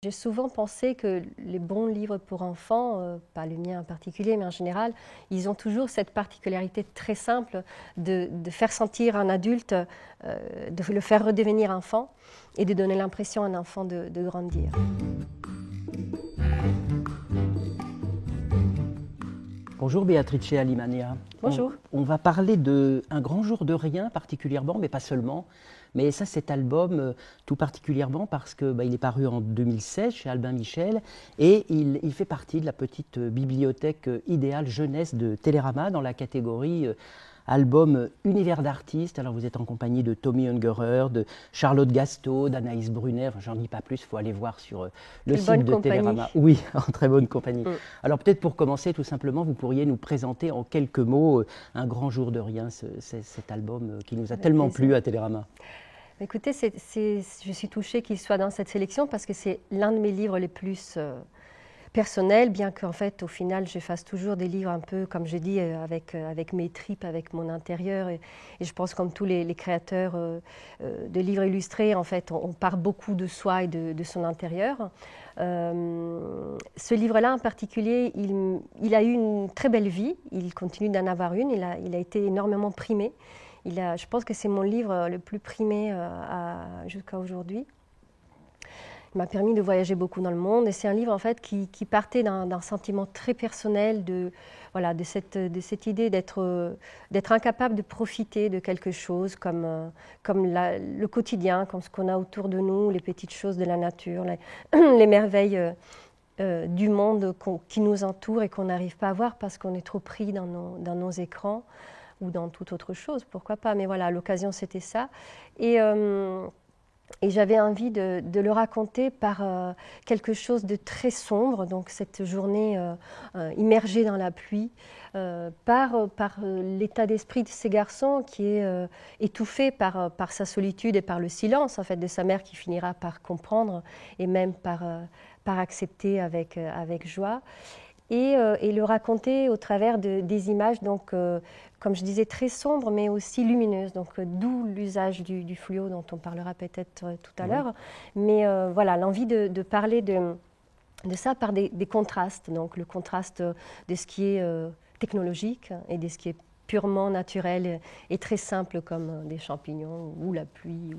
J'ai souvent pensé que les bons livres pour enfants, pas le mien en particulier, mais en général, ils ont toujours cette particularité très simple de faire sentir un adulte, de le faire redevenir enfant et de donner l'impression à un enfant de grandir. Bonjour Beatrice Alimania. Bonjour. On va parler de Un grand jour de rien particulièrement, mais pas seulement. Mais ça, cet album, tout particulièrement parce que il est paru en 2016 chez Albin Michel et il fait partie de la petite bibliothèque idéale jeunesse de Télérama dans la catégorie album univers d'artistes. Alors vous êtes en compagnie de Tommy Ungerer, de Charlotte Gasteau, d'Anaïs Brunet. Enfin, j'en dis pas plus, il faut aller voir sur le site de Télérama. Oui, en très bonne compagnie. Alors peut-être pour commencer, tout simplement, vous pourriez nous présenter en quelques mots Un grand jour de rien, cet album qui nous a tellement plu à Télérama. Écoutez, je suis touchée qu'il soit dans cette sélection parce que c'est l'un de mes livres les plus personnels, bien qu'en fait, au final, je fasse toujours des livres un peu, comme je dis, avec mes tripes, avec mon intérieur. Et je pense, comme tous les créateurs de livres illustrés, en fait, on part beaucoup de soi et de son intérieur. Ce livre-là en particulier, il a eu une très belle vie. Il continue d'en avoir une. Il a été énormément primé. Je pense que c'est mon livre le plus primé jusqu'à aujourd'hui. Il m'a permis de voyager beaucoup dans le monde et c'est un livre en fait qui partait d'un sentiment très personnel de cette idée d'être incapable de profiter de quelque chose comme le quotidien, comme ce qu'on a autour de nous, les petites choses de la nature, les merveilles du monde qui nous entoure et qu'on n'arrive pas à voir parce qu'on est trop pris dans nos écrans ou dans toute autre chose, pourquoi pas. Mais voilà, l'occasion, c'était ça. Et j'avais envie de le raconter par quelque chose de très sombre, donc cette journée immergée dans la pluie, par l'état d'esprit de ces garçons qui est étouffé par sa solitude et par le silence en fait, de sa mère qui finira par comprendre et même par accepter avec joie. Et le raconter au travers des images, donc, comme je disais, très sombres, mais aussi lumineuses, donc d'où l'usage du fluo dont on parlera peut-être tout à l'heure. Mais voilà, l'envie de parler de ça par des contrastes, donc le contraste de ce qui est technologique et de ce qui est purement naturel et très simple comme des champignons ou la pluie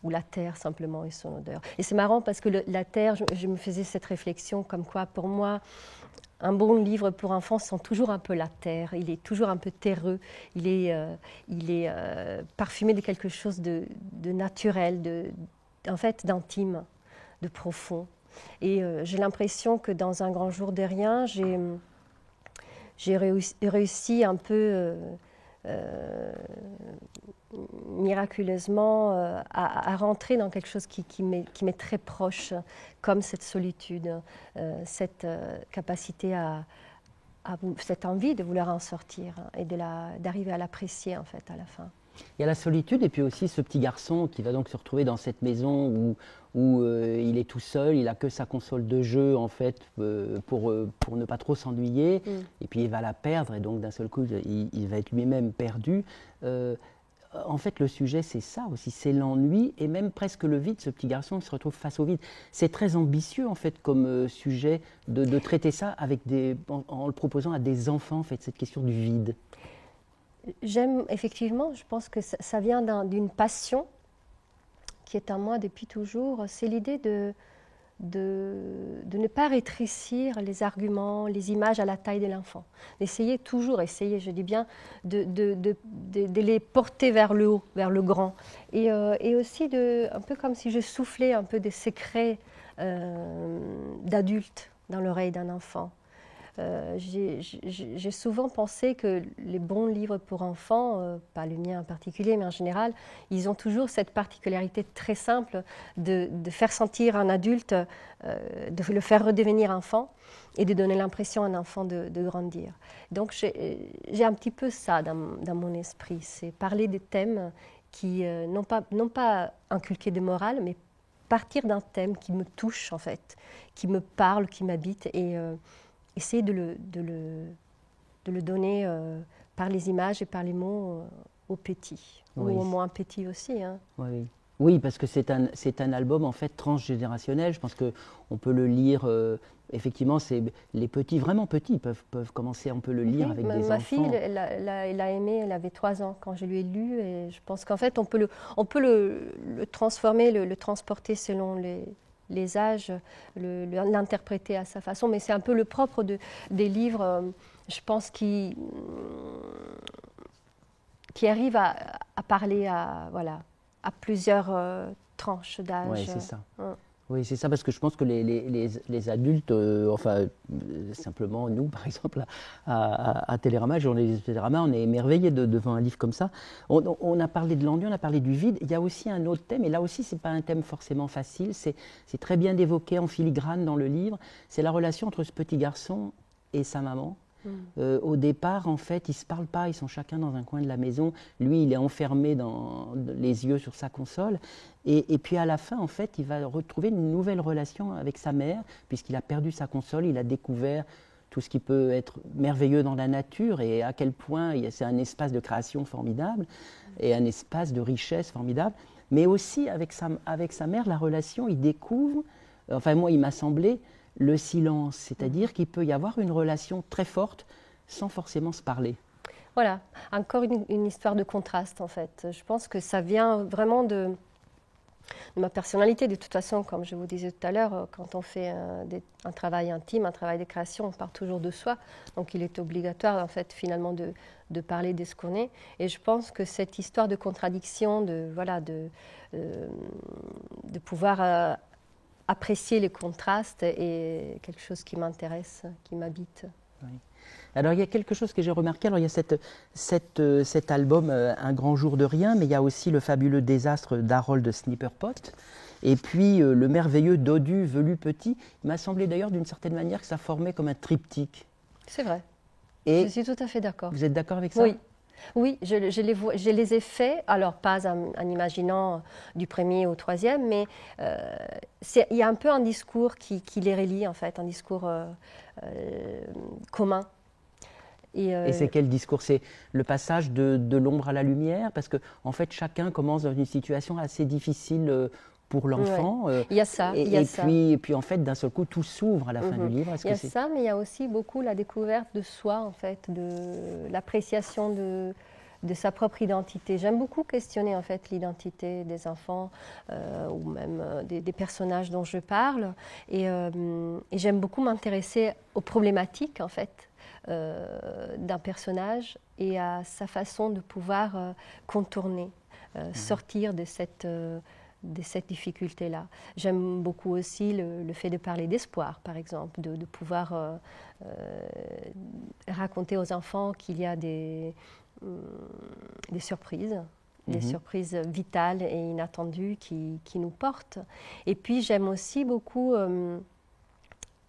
ou la terre simplement et son odeur. Et c'est marrant parce que la terre, je me faisais cette réflexion comme quoi pour moi, un bon livre pour enfants sent toujours un peu la terre, il est toujours un peu terreux, il est parfumé de quelque chose de naturel, en fait d'intime, de profond. Et j'ai l'impression que dans Un grand jour de rien, j'ai réussi un peu miraculeusement à rentrer dans quelque chose qui m'est très proche, comme cette solitude, cette capacité cette envie de vouloir en sortir et d'arriver à l'apprécier en fait à la fin. Il y a la solitude et puis aussi ce petit garçon qui va donc se retrouver dans cette maison où il est tout seul, il n'a que sa console de jeu en fait pour ne pas trop s'ennuyer et puis il va la perdre et donc d'un seul coup il va être lui-même perdu. En fait le sujet c'est ça aussi, c'est l'ennui et même presque le vide, ce petit garçon qui se retrouve face au vide. C'est très ambitieux en fait comme sujet de traiter ça en le proposant à des enfants en fait, cette question du vide. J'aime effectivement, je pense que ça vient d'une passion qui est en moi depuis toujours, c'est l'idée de ne pas rétrécir les arguments, les images à la taille de l'enfant. D'essayer toujours, je dis bien, de les porter vers le haut, vers le grand. Et aussi, un peu comme si je soufflais un peu des secrets d'adultes dans l'oreille d'un enfant. J'ai souvent pensé que les bons livres pour enfants, pas le mien en particulier, mais en général, ils ont toujours cette particularité très simple de faire sentir un adulte, de le faire redevenir enfant et de donner l'impression à un enfant de grandir. Donc j'ai un petit peu ça dans mon esprit, c'est parler des thèmes qui non pas inculquer de morale, mais partir d'un thème qui me touche en fait, qui me parle, qui m'habite et essayer de le donner par les images et par les mots aux petits, ou aux moins petits aussi. Hein. Oui. Oui, parce que c'est un album en fait transgénérationnel. Je pense qu'on peut le lire, effectivement, les petits, vraiment petits, peuvent commencer, on peut le lire avec des enfants. Ma fille, elle a aimé, elle avait 3 ans quand je lui ai lu, et je pense qu'en fait, on peut le transformer, le transporter selon les âges, l'interpréter à sa façon, mais c'est un peu le propre des livres, je pense, qui arrivent à parler à plusieurs tranches d'âge. Oui, c'est ça. Ouais. Oui, c'est ça, parce que je pense que les adultes, simplement nous, par exemple, à Télérama, journaliste Télérama, on est émerveillés devant un livre comme ça. On a parlé de l'ennui, on a parlé du vide. Il y a aussi un autre thème, et là aussi, ce n'est pas un thème forcément facile, c'est très bien évoqué en filigrane dans le livre, c'est la relation entre ce petit garçon et sa maman. Au départ, en fait, ils ne se parlent pas, ils sont chacun dans un coin de la maison. Lui, il est enfermé les yeux sur sa console. Et puis à la fin, en fait, il va retrouver une nouvelle relation avec sa mère, puisqu'il a perdu sa console, il a découvert tout ce qui peut être merveilleux dans la nature et à quel point c'est un espace de création formidable et un espace de richesse formidable. Mais aussi, avec sa mère, la relation, il découvre, enfin moi, il m'a semblé, le silence, c'est-à-dire qu'il peut y avoir une relation très forte sans forcément se parler. Voilà, encore une histoire de contraste en fait. Je pense que ça vient vraiment de ma personnalité. De toute façon, comme je vous disais tout à l'heure, quand on fait un travail intime, un travail de création, on part toujours de soi. Donc il est obligatoire en fait finalement de parler de ce qu'on est. Et je pense que cette histoire de contradiction, de pouvoir apprécier les contrastes est quelque chose qui m'intéresse, qui m'habite. Oui. Alors il y a quelque chose que j'ai remarqué, alors il y a cet album Un grand jour de rien, mais il y a aussi Le fabuleux désastre d'Harold Snipperpot, et puis le merveilleux Dodu velu petit. Il m'a semblé d'ailleurs d'une certaine manière que ça formait comme un triptyque. C'est vrai, et je suis tout à fait d'accord. Vous êtes d'accord avec ça? Oui. Oui, je les ai faits, alors pas en imaginant du premier au troisième, mais il y a un peu un discours qui les relie, en fait, un discours commun. Et c'est quel discours? C'est le passage de l'ombre à la lumière? Parce que, en fait, chacun commence dans une situation assez difficile pour l'enfant. Ouais. Il y a ça. Et puis, en fait, d'un seul coup, tout s'ouvre à la fin du livre. Il y a ça, mais il y a aussi beaucoup la découverte de soi, en fait, de l'appréciation de sa propre identité. J'aime beaucoup questionner, en fait, l'identité des enfants ou même des personnages dont je parle. Et j'aime beaucoup m'intéresser aux problématiques, en fait, d'un personnage et à sa façon de pouvoir contourner, sortir de cette difficulté-là. J'aime beaucoup aussi le fait de parler d'espoir, par exemple, de pouvoir raconter aux enfants qu'il y a des surprises, des surprises vitales et inattendues qui nous portent. Et puis j'aime aussi beaucoup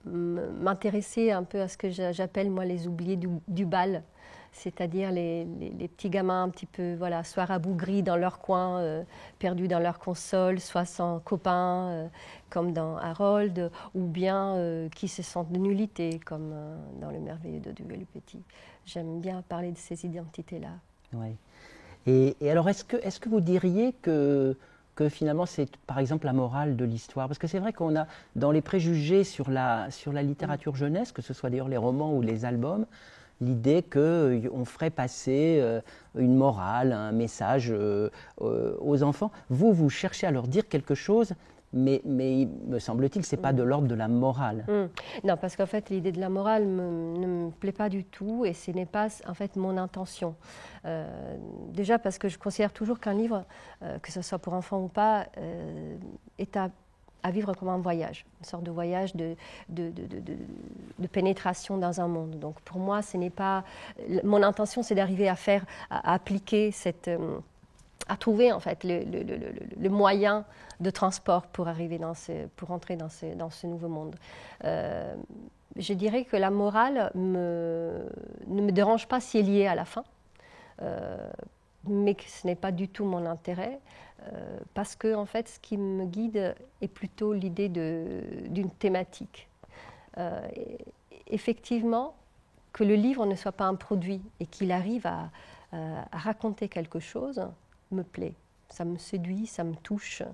m'intéresser un peu à ce que j'appelle moi les oubliés du bal, c'est-à-dire les petits gamins un petit peu soit rabougris dans leur coin, perdus dans leur console, soit sans copains comme dans Harold, ou bien qui se sentent de nullité comme dans Le merveilleux Dodu et le petit. J'aime bien parler de ces identités-là. Oui. Et alors, est-ce que vous diriez que finalement c'est par exemple la morale de l'histoire? Parce que c'est vrai qu'on a dans les préjugés sur la littérature jeunesse, que ce soit d'ailleurs les romans ou les albums, l'idée qu'on ferait passer une morale, un message aux enfants. Vous cherchez à leur dire quelque chose, mais me semble-t-il, ce n'est pas de l'ordre de la morale. Non, parce qu'en fait, l'idée de la morale ne me plaît pas du tout et ce n'est pas en fait mon intention. Déjà parce que je considère toujours qu'un livre, que ce soit pour enfants ou pas, est à vivre comme un voyage, une sorte de voyage de pénétration dans un monde. Donc pour moi, ce n'est pas... Mon intention, c'est d'arriver à appliquer à trouver en fait le moyen de transport pour arriver pour entrer dans ce nouveau monde. Je dirais que la morale ne me dérange pas si elle y est à la fin, mais que ce n'est pas du tout mon intérêt, parce que en fait, ce qui me guide est plutôt l'idée d'une thématique. Effectivement, que le livre ne soit pas un produit et qu'il arrive à raconter quelque chose me plaît. ça me séduit, ça me touche.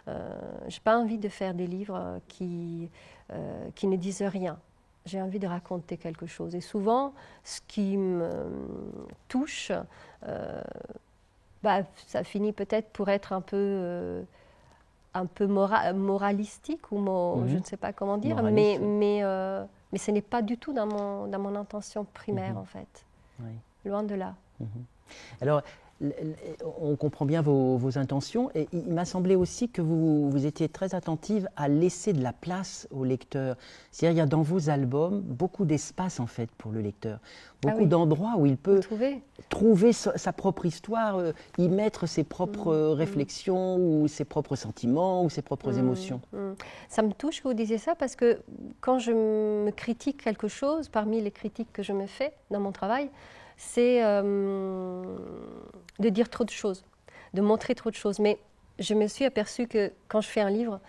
Je n'ai pas envie de faire des livres qui ne disent rien. J'ai envie de raconter quelque chose. Et souvent, ce qui me touche, ça finit peut-être pour être un peu moralistique, ou je ne sais pas comment dire, mais ce n'est pas du tout dans mon intention primaire, en fait. Oui. Loin de là. Alors, on comprend bien vos intentions, et il m'a semblé aussi que vous étiez très attentive à laisser de la place au lecteur. C'est-à-dire, il y a dans vos albums beaucoup d'espace, en fait, pour le lecteur. Beaucoup d'endroits où il peut trouver sa propre histoire, y mettre ses propres réflexions, ou ses propres sentiments, ou ses propres émotions. Ça me touche que vous disiez ça, parce que quand je me critique quelque chose, parmi les critiques que je me fais dans mon travail, c'est de dire trop de choses, de montrer trop de choses. Mais je me suis aperçue que quand je fais un livre,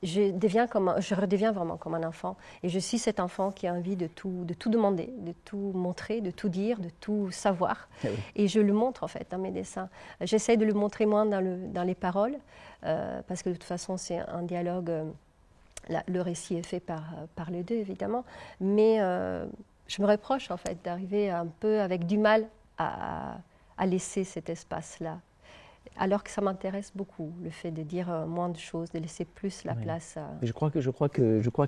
je redeviens vraiment comme un enfant. Et je suis cet enfant qui a envie de tout demander, de tout montrer, de tout dire, de tout savoir. Ah oui. Et je le montre en fait dans mes dessins. J'essaie de le montrer moins dans les paroles, parce que de toute façon c'est un dialogue, le récit est fait par les deux évidemment, mais je me reproche en fait d'arriver un peu avec du mal à laisser cet espace-là. Alors que ça m'intéresse beaucoup, le fait de dire moins de choses, de laisser plus la place à... Je crois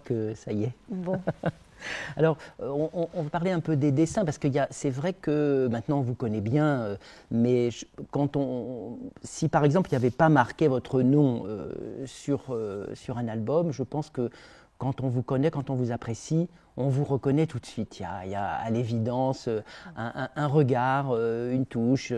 que ça y est. Bon. Alors, on va parler un peu des dessins, parce que c'est vrai que maintenant on vous connaît bien, mais si par exemple il n'y avait pas marqué votre nom sur un album, je pense que quand on vous connaît, quand on vous apprécie, on vous reconnaît tout de suite. Il y a à l'évidence un regard, une touche.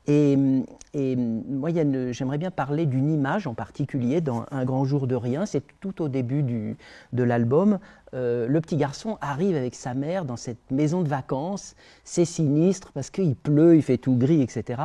Et moi, j'aimerais bien parler d'une image en particulier dans Un grand jour de rien. C'est tout au début de l'album. Le petit garçon arrive avec sa mère dans cette maison de vacances. C'est sinistre parce qu'il pleut, il fait tout gris, etc.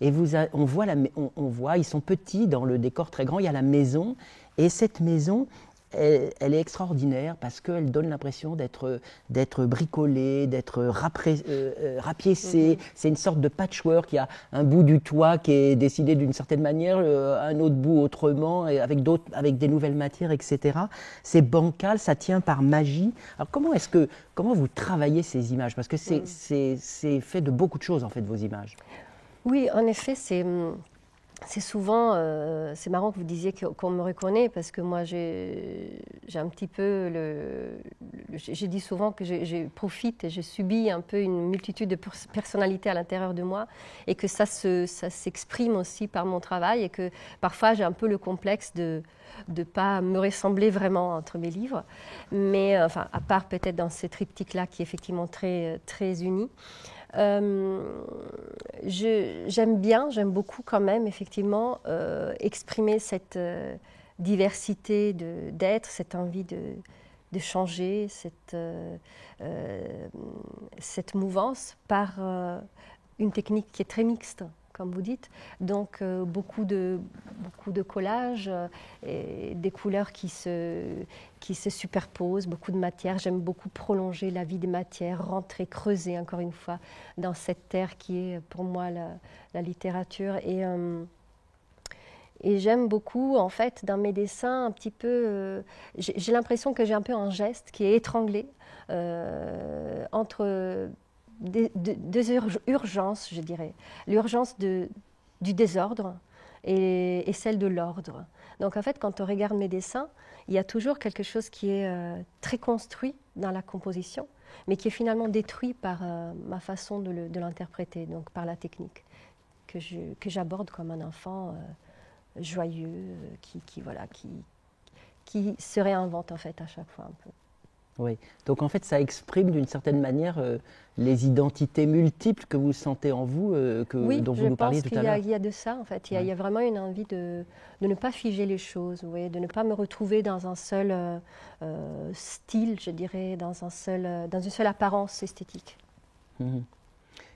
Et on voit, ils sont petits dans le décor très grand. Il y a la maison. Et cette maison... Elle est extraordinaire parce qu'elle donne l'impression d'être bricolée, d'être rapiécée. C'est une sorte de patchwork. Il y a un bout du toit qui est dessiné d'une certaine manière, un autre bout autrement, et avec des nouvelles matières, etc. C'est bancal, ça tient par magie. Alors comment vous travaillez ces images? Parce que c'est fait de beaucoup de choses, en fait, vos images. Oui, en effet, c'est souvent, c'est marrant que vous disiez qu'on me reconnaît, parce que moi j'ai un petit peu, j'ai dit souvent que je profite et je subis un peu une multitude de personnalités à l'intérieur de moi, et que ça s'exprime aussi par mon travail, et que parfois j'ai un peu le complexe de ne pas me ressembler vraiment entre mes livres, mais enfin, à part peut-être dans ce triptyque-là qui est effectivement très, très uni. J'aime beaucoup quand même, effectivement, exprimer cette diversité d'être, cette envie de changer, cette mouvance par une technique qui est très mixte, comme vous dites. Donc beaucoup de collages, et des couleurs qui se superposent, beaucoup de matières. J'aime beaucoup prolonger la vie des matières, rentrer, creuser encore une fois dans cette terre qui est pour moi la littérature. Et j'aime beaucoup, en fait, dans mes dessins, un petit peu... j'ai l'impression que j'ai un peu un geste qui est étranglé entre... deux urgences, je dirais. L'urgence du désordre et celle de l'ordre. Donc en fait, quand on regarde mes dessins, il y a toujours quelque chose qui est très construit dans la composition, mais qui est finalement détruit par ma façon de l'interpréter, donc par la technique, que j'aborde comme un enfant joyeux, qui se réinvente en fait à chaque fois un peu. Oui, donc en fait ça exprime d'une certaine manière les identités multiples que vous sentez en vous, dont vous nous parliez tout à l'heure. Oui, je pense qu'il y a de ça en fait. Il y a vraiment une envie de ne pas figer les choses, vous voyez, de ne pas me retrouver dans un seul style, je dirais, dans une seule apparence esthétique.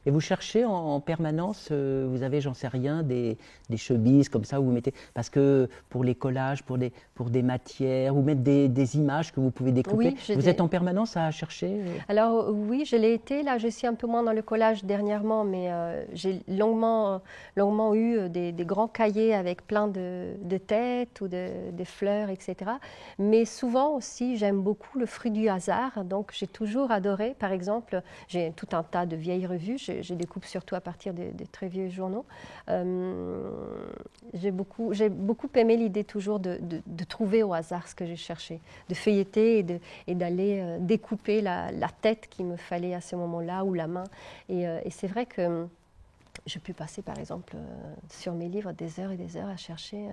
Et vous cherchez en permanence, vous avez, j'en sais rien, des chemises comme ça où vous mettez, parce que pour les collages, pour des matières, ou mettre des images que vous pouvez découper, Oui, vous êtes en permanence à chercher Alors oui, je l'ai été. Là, je suis un peu moins dans le collage dernièrement, mais j'ai longuement eu des grands cahiers avec plein de têtes ou de fleurs, etc. Mais souvent aussi, j'aime beaucoup le fruit du hasard. Donc j'ai toujours adoré, par exemple, j'ai tout un tas de vieilles revues. Je découpe surtout à partir de très vieux journaux. J'ai beaucoup aimé l'idée toujours de trouver au hasard ce que j'ai cherché, de feuilleter et d'aller découper la tête qu'il me fallait à ce moment-là ou la main. Et c'est vrai que je peux passer par exemple sur mes livres des heures et des heures à chercher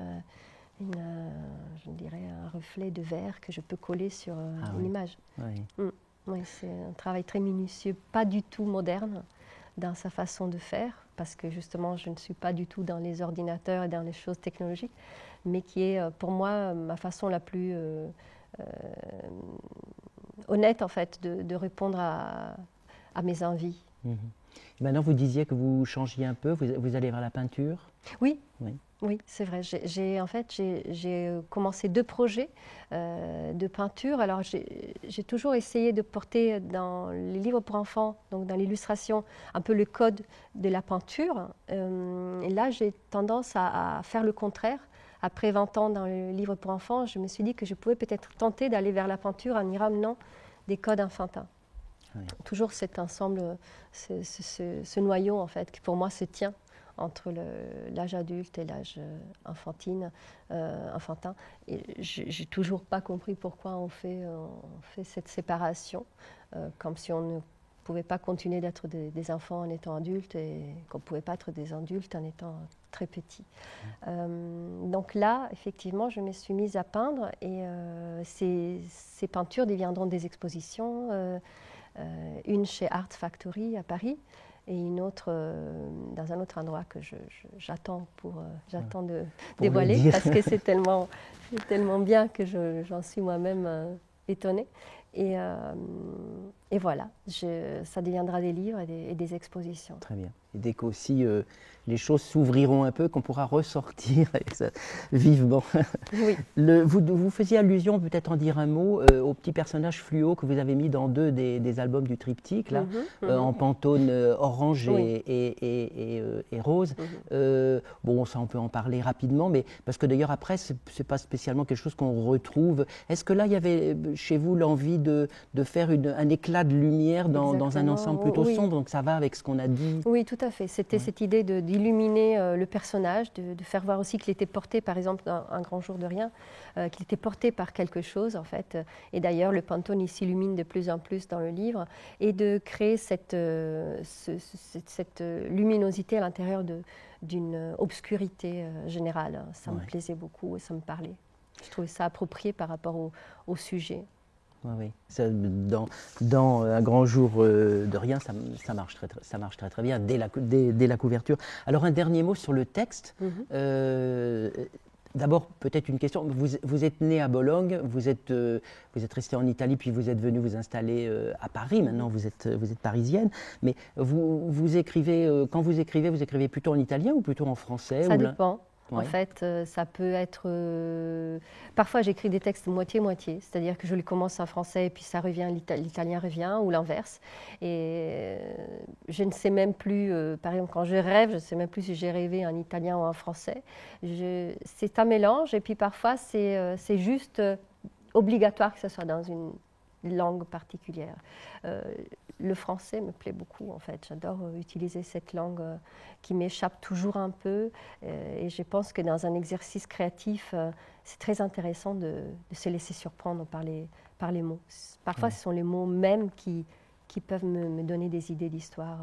je dirais un reflet de verre que je peux coller sur une image. Oui. Oui, c'est un travail très minutieux, pas du tout moderne dans sa façon de faire, parce que justement je ne suis pas du tout dans les ordinateurs et dans les choses technologiques, mais qui est pour moi ma façon la plus honnête en fait de répondre à mes envies. Maintenant, vous disiez que vous changiez un peu, vous allez vers la peinture. Oui, oui, c'est vrai. J'ai commencé 2 projets de peinture. Alors, j'ai toujours essayé de porter dans les livres pour enfants, donc dans l'illustration, un peu le code de la peinture. Et là, j'ai tendance à faire le contraire. Après 20 ans dans le livre pour enfants, je me suis dit que je pouvais peut-être tenter d'aller vers la peinture en y ramenant des codes enfantins. Oui. Toujours cet ensemble, ce noyau en fait, qui pour moi se tient entre l'âge adulte et l'âge enfantin. Et j'ai toujours pas compris pourquoi on fait cette séparation, comme si on ne pouvait pas continuer d'être des enfants en étant adultes et qu'on ne pouvait pas être des adultes en étant très petits. Donc là, effectivement, je me suis mise à peindre et ces peintures deviendront des expositions. Une chez Art Factory à Paris et une autre dans un autre endroit que j'attends de dévoiler parce que c'est tellement bien que j'en suis moi-même étonnée. Et voilà, ça deviendra des livres et des expositions. Très bien. Et dès qu'aussi les choses s'ouvriront un peu, qu'on pourra ressortir avec ça, vivement. Oui. Vous faisiez allusion, peut-être en dire un mot, au petit personnage fluo que vous avez mis dans 2 des albums du triptyque, là, en Pantone orange et rose. Bon, ça on peut en parler rapidement, mais parce que d'ailleurs après, ce n'est pas spécialement quelque chose qu'on retrouve. Est-ce que là, il y avait chez vous l'envie de faire un éclat de lumière dans un ensemble plutôt sombre, donc ça va avec ce qu'on a dit? Oui, tout à fait. C'était cette idée d'illuminer le personnage, de faire voir aussi qu'il était porté, par exemple, dans Un grand jour de rien, qu'il était porté par quelque chose, en fait. Et d'ailleurs, le Pantone, il s'illumine de plus en plus dans le livre, et de créer cette luminosité à l'intérieur d'une obscurité générale. Ça me plaisait beaucoup et ça me parlait. Je trouvais ça approprié par rapport au sujet. Oui. Ça, dans Un grand jour de rien, ça marche très bien dès la couverture. Alors un dernier mot sur le texte. D'abord, peut-être une question. Vous êtes né à Bologne, vous êtes resté en Italie, puis vous êtes venu vous installer à Paris. Maintenant, vous êtes parisienne. Mais vous écrivez, quand vous écrivez plutôt en italien ou plutôt en français? Ça dépend. En fait, ça peut être... Parfois, j'écris des textes moitié-moitié, c'est-à-dire que je les commence en français et puis ça revient, l'italien revient, ou l'inverse. Et je ne sais même plus, par exemple, quand je rêve, je ne sais même plus si j'ai rêvé en italien ou en français. C'est un mélange et puis parfois, c'est juste obligatoire que ce soit dans une langue particulière. Le français me plaît beaucoup, en fait. J'adore utiliser cette langue qui m'échappe toujours un peu. Et je pense que dans un exercice créatif, c'est très intéressant de se laisser surprendre par les mots. Parfois, ce sont les mots mêmes qui peuvent me donner des idées d'histoire.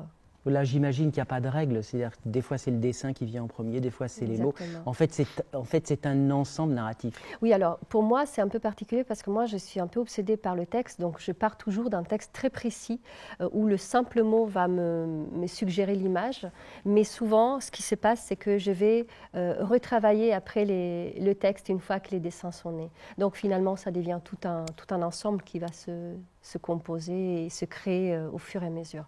Là, j'imagine qu'il n'y a pas de règle. C'est-à-dire que des fois, c'est le dessin qui vient en premier, des fois, c'est les mots. En fait, c'est un ensemble narratif. Oui, alors, pour moi, c'est un peu particulier parce que moi, je suis un peu obsédée par le texte. Donc, je pars toujours d'un texte très précis où le simple mot va me suggérer l'image. Mais souvent, ce qui se passe, c'est que je vais retravailler après le texte une fois que les dessins sont nés. Donc, finalement, ça devient tout un ensemble qui va se composer et se créer au fur et à mesure.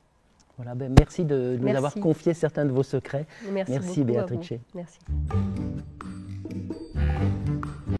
Voilà, ben merci de nous avoir confié certains de vos secrets. Merci beaucoup Béatrice. Merci.